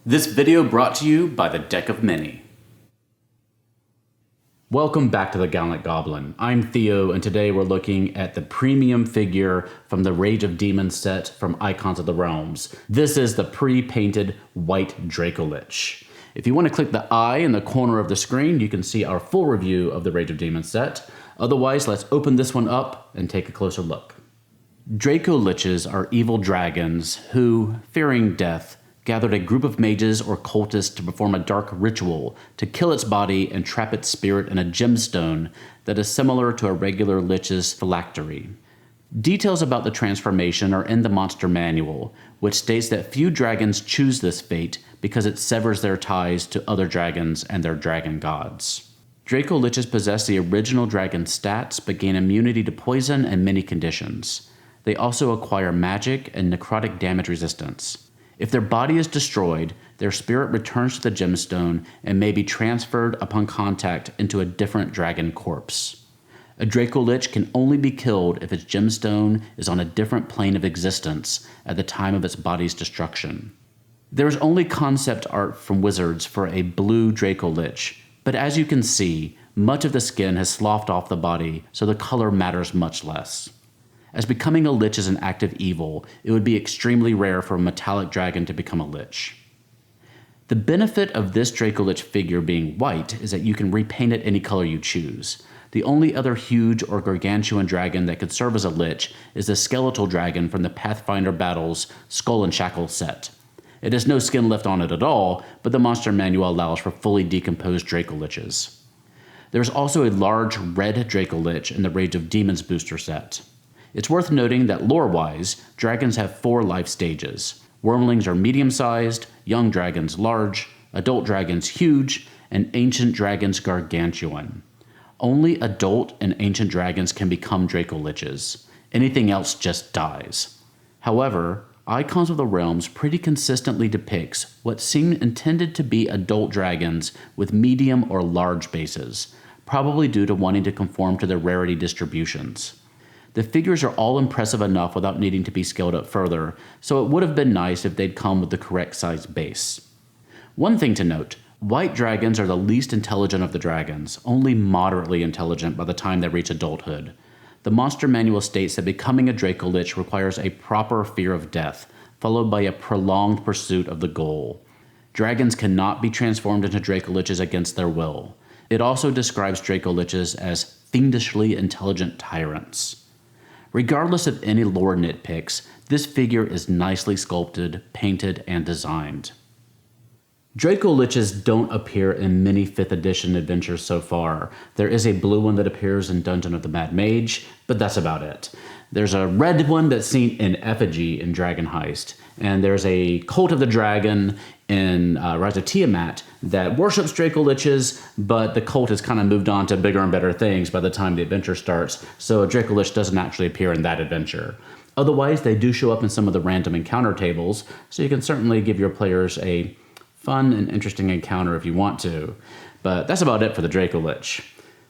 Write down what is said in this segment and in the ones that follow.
This video brought to you by the Deck of Many. Welcome back to the Gallant Goblin. I'm Theo, and today we're looking at the premium figure from the Rage of Demons set from Icons of the Realms. This is the pre-painted White Dracolich. If you want to click the eye in the corner of the screen, you can see our full review of the Rage of Demons set. Otherwise, let's open this one up and take a closer look. Dracoliches are evil dragons who, fearing death, gathered a group of mages or cultists to perform a dark ritual to kill its body and trap its spirit in a gemstone that is similar to a regular lich's phylactery. Details about the transformation are in the monster manual, which states that few dragons choose this fate because it severs their ties to other dragons and their dragon gods. Dracoliches possess the original dragon stats but gain immunity to poison and many conditions. They also acquire magic and necrotic damage resistance. If their body is destroyed, their spirit returns to the gemstone and may be transferred upon contact into a different dragon corpse. A Dracolich can only be killed if its gemstone is on a different plane of existence at the time of its body's destruction. There is only concept art from Wizards for a blue Dracolich, but as you can see, much of the skin has sloughed off the body, so the color matters much less. As becoming a lich is an active evil, it would be extremely rare for a metallic dragon to become a lich. The benefit of this Dracolich figure being white is that you can repaint it any color you choose. The only other huge or gargantuan dragon that could serve as a lich is the skeletal dragon from the Pathfinder Battles Skull and Shackles set. It has no skin left on it at all, but the monster manual allows for fully decomposed Dracoliches. There is also a large red Dracolich in the Rage of Demons booster set. It's worth noting that lore-wise, dragons have 4 life stages. Wormlings are medium-sized, young dragons large, adult dragons huge, and ancient dragons gargantuan. Only adult and ancient dragons can become Dracoliches. Anything else just dies. However, Icons of the Realms pretty consistently depicts what seem intended to be adult dragons with medium or large bases, probably due to wanting to conform to their rarity distributions. The figures are all impressive enough without needing to be scaled up further, so it would have been nice if they'd come with the correct size base. One thing to note, white dragons are the least intelligent of the dragons, only moderately intelligent by the time they reach adulthood. The monster manual states that becoming a Dracolich requires a proper fear of death, followed by a prolonged pursuit of the goal. Dragons cannot be transformed into Dracoliches against their will. It also describes Dracoliches as fiendishly intelligent tyrants. Regardless of any lore nitpicks, this figure is nicely sculpted, painted, and designed. Dracoliches don't appear in many 5th edition adventures so far. There is a blue one that appears in Dungeon of the Mad Mage, but that's about it. There's a red one that's seen in Effigy in Dragon Heist, and there's a Cult of the Dragon in Rise of Tiamat that worships Dracoliches, but the cult has kind of moved on to bigger and better things by the time the adventure starts, so a Dracolich doesn't actually appear in that adventure. Otherwise, they do show up in some of the random encounter tables, so you can certainly give your players a fun and interesting encounter if you want to. But that's about it for the Dracolich.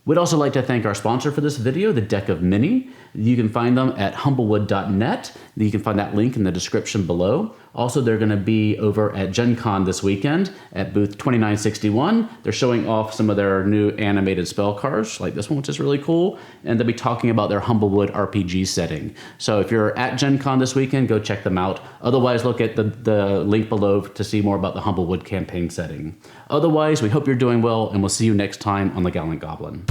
We'd also like to thank our sponsor for this video, the Deck of Many. You can find them at humblewood.net. You can find that link in the description below. Also, they're going to be over at Gen Con this weekend at booth 2961. They're showing off some of their new animated spell cards, like this one, which is really cool. And they'll be talking about their Humblewood RPG setting. So if you're at Gen Con this weekend, go check them out. Otherwise, look at the link below to see more about the Humblewood campaign setting. Otherwise, we hope you're doing well, and we'll see you next time on the Gallant Goblin.